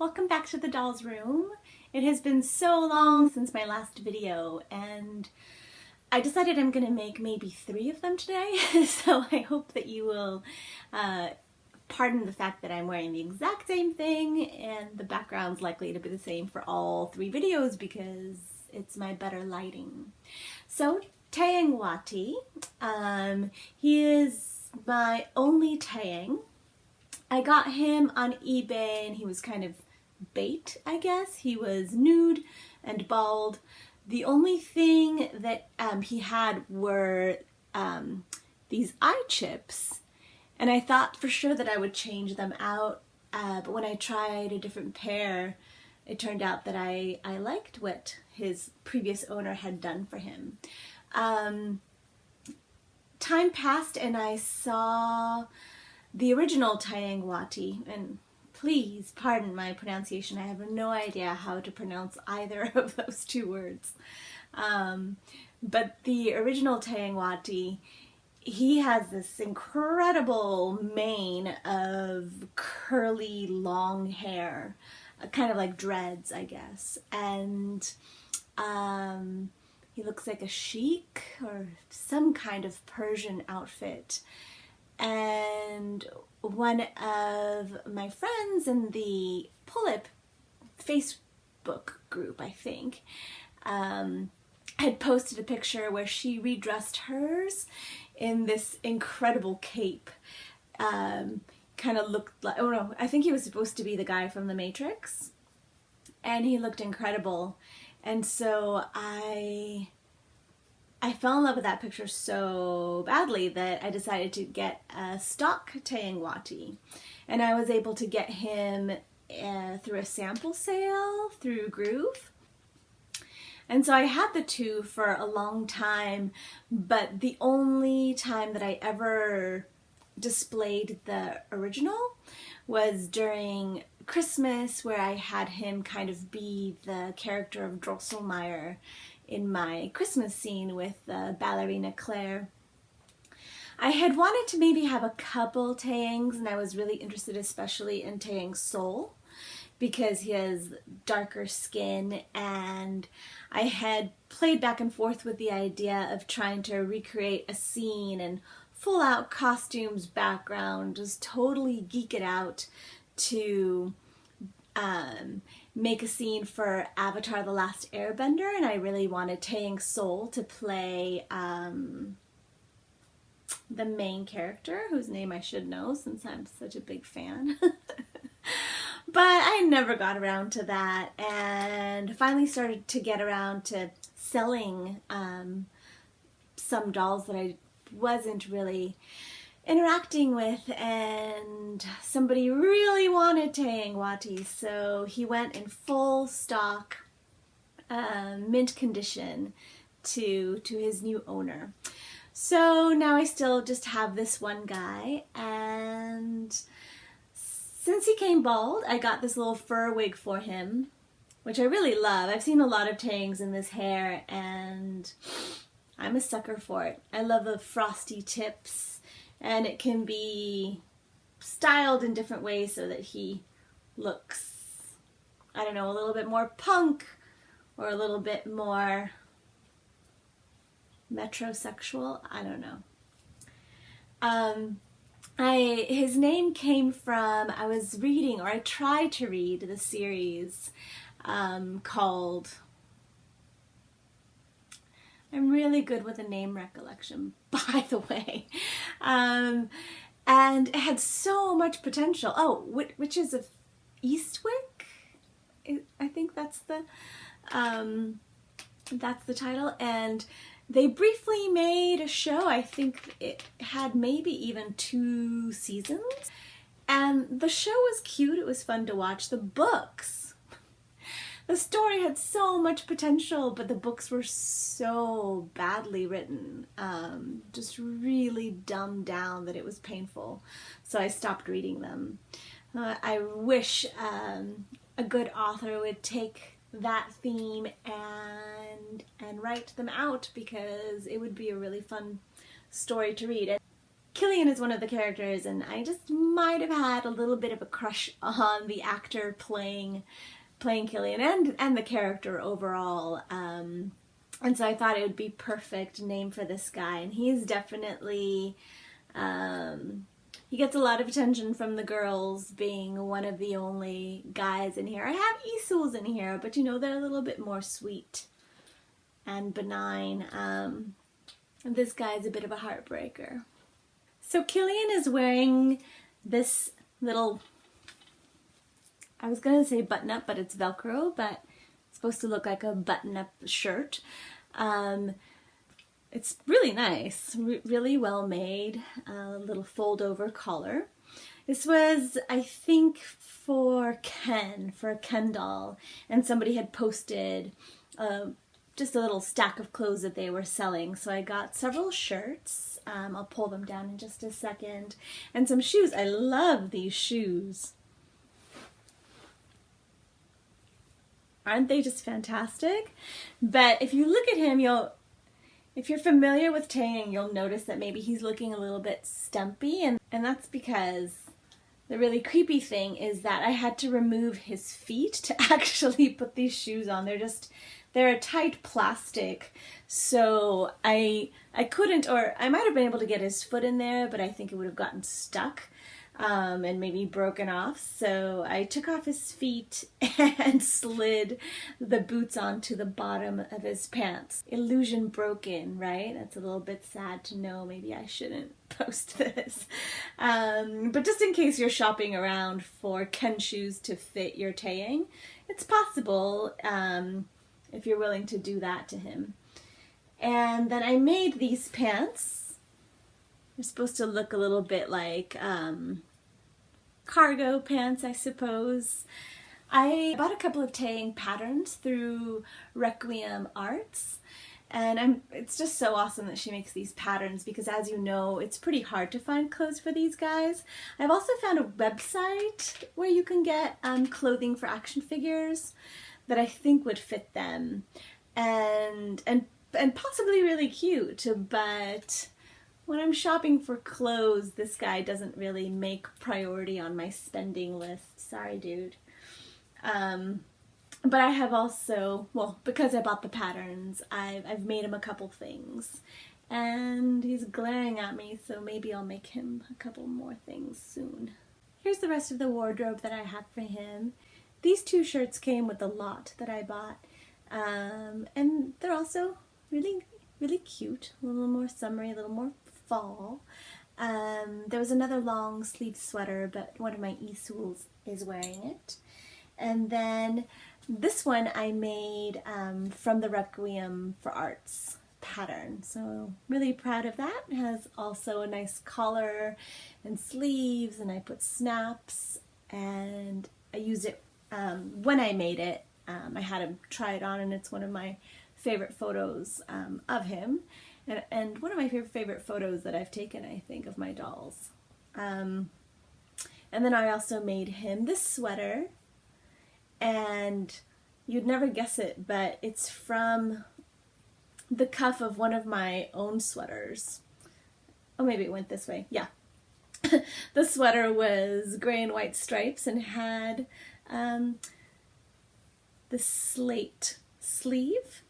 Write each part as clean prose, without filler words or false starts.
Welcome back to the doll's room. It has been so long since my last video and I decided I'm going to make maybe 3 of them today, so I hope that you will pardon the fact that I'm wearing the exact same thing and the background's likely to be the same for all 3 videos because it's my better lighting. So Taeyang Wati, he is my only Taeyang. I got him on eBay and he was kind of bait, I guess. He was nude and bald. The only thing that he had were these eye chips, and I thought for sure that I would change them out, but when I tried a different pair, it turned out that I liked what his previous owner had done for him. Time passed and I saw the original Taeyang Wati, and please pardon my pronunciation, I have no idea how to pronounce either of those 2 words. But the original Taeyang Wati, he has this incredible mane of curly long hair, kind of like dreads, I guess, and he looks like a sheik or some kind of Persian outfit. And one of my friends in the Pullip Facebook group, I think, had posted a picture where she redressed hers in this incredible cape. Kind of looked like, oh no, I think he was supposed to be the guy from The Matrix, and he looked incredible. And so I fell in love with that picture so badly that I decided to get a stock Taeyang Wati, and I was able to get him through a sample sale through Groove. And so I had the 2 for a long time, but the only time that I ever displayed the original was during Christmas, where I had him kind of be the character of Drosselmeyer in my Christmas scene with ballerina Claire. I had wanted to maybe have a couple Taeyangs, and I was really interested especially in Taeyang's soul because he has darker skin, and I had played back and forth with the idea of trying to recreate a scene and full out costumes, background, just totally geek it out to make a scene for Avatar: The Last Airbender, and I really wanted Taeyang's soul to play the main character, whose name I should know since I'm such a big fan. But I never got around to that, and finally started to get around to selling some dolls that I wasn't really interacting with, and somebody really wanted Taeyang Wati, so he went in full stock, mint condition to his new owner. So now I still just have this one guy, and since he came bald, I got this little fur wig for him, which I really love. I've seen a lot of Taeyangs in this hair, and I'm a sucker for it. I love the frosty tips, and it can be styled in different ways so that he looks, I don't know, a little bit more punk or a little bit more metrosexual. I don't know. His name came from, I was reading, or I tried to read the series called, I'm really good with a name recollection, by the way, and it had so much potential. Oh, Witches of Eastwick? I think that's the title, and they briefly made a show. I think it had maybe even 2 seasons, and the show was cute. It was fun to watch. The books, the story had so much potential, but the books were so badly written, just really dumbed down that it was painful. So I stopped reading them. I wish a good author would take that theme and write them out, because it would be a really fun story to read. Killian is one of the characters, and I just might have had a little bit of a crush on the actor playing Killian and the character overall. And so I thought it would be perfect name for this guy, and he's definitely, he gets a lot of attention from the girls, being one of the only guys in here. I have Isools in here, but you know, they're a little bit more sweet and benign. And this guy's a bit of a heartbreaker. So Killian is wearing this little, I was gonna say button up, but it's Velcro, but it's supposed to look like a button up shirt. It's really nice, really well made, a little fold over collar. This was, I think, for a Ken doll, and somebody had posted just a little stack of clothes that they were selling. So I got several shirts, I'll pull them down in just a second, and some shoes. I love these shoes. Aren't they just fantastic? But if you look at him, if you're familiar with Taeyang, you'll notice that maybe he's looking a little bit stumpy, and that's because the really creepy thing is that I had to remove his feet to actually put these shoes on. They're a tight plastic, so I couldn't, or I might have been able to get his foot in there, but I think it would have gotten stuck and maybe broken off. So I took off his feet and slid the boots onto the bottom of his pants. Illusion broken, right? That's a little bit sad to know. Maybe I shouldn't post this. But just in case you're shopping around for Ken shoes to fit your Taeyang, it's possible if you're willing to do that to him. And then I made these pants. They're supposed to look a little bit like cargo pants, I suppose. I bought a couple of Taeyang patterns through Requiem Arts, and it's just so awesome that she makes these patterns, because as you know, it's pretty hard to find clothes for these guys. I've also found a website where you can get clothing for action figures that I think would fit them, and possibly really cute, but when I'm shopping for clothes, this guy doesn't really make priority on my spending list. Sorry, dude. But I have also, well, because I bought the patterns, I've made him a couple things. And he's glaring at me, so maybe I'll make him a couple more things soon. Here's the rest of the wardrobe that I have for him. These two shirts came with the lot that I bought. And they're also really, really cute. A little more summery, a little more fall. There was another long sleeve sweater, but one of my Isools is wearing it. And then this one I made from the Requiem for Arts pattern. So really proud of that. It has also a nice collar and sleeves, and I put snaps, and I used it when I made it. I had him try it on, and it's one of my favorite photos of him. And one of my favorite photos that I've taken, I think, of my dolls. And then I also made him this sweater, and you'd never guess it, but it's from the cuff of one of my own sweaters. Oh, maybe it went this way. Yeah. The sweater was gray and white stripes and had the slate sleeve,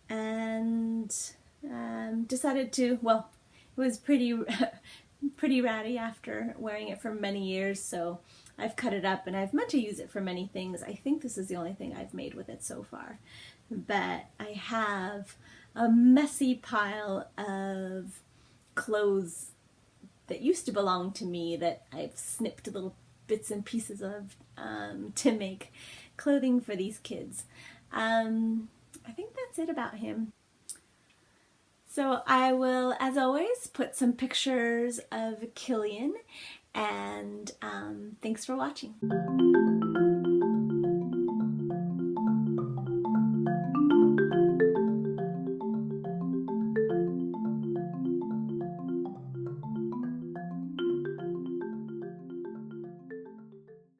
and decided to, well, it was pretty ratty after wearing it for many years, so I've cut it up, and I've meant to use it for many things. I think this is the only thing I've made with it so far. But I have a messy pile of clothes that used to belong to me that I've snipped little bits and pieces of to make clothing for these kids. I think that's it about him. So I will, as always, put some pictures of Killian, and thanks for watching.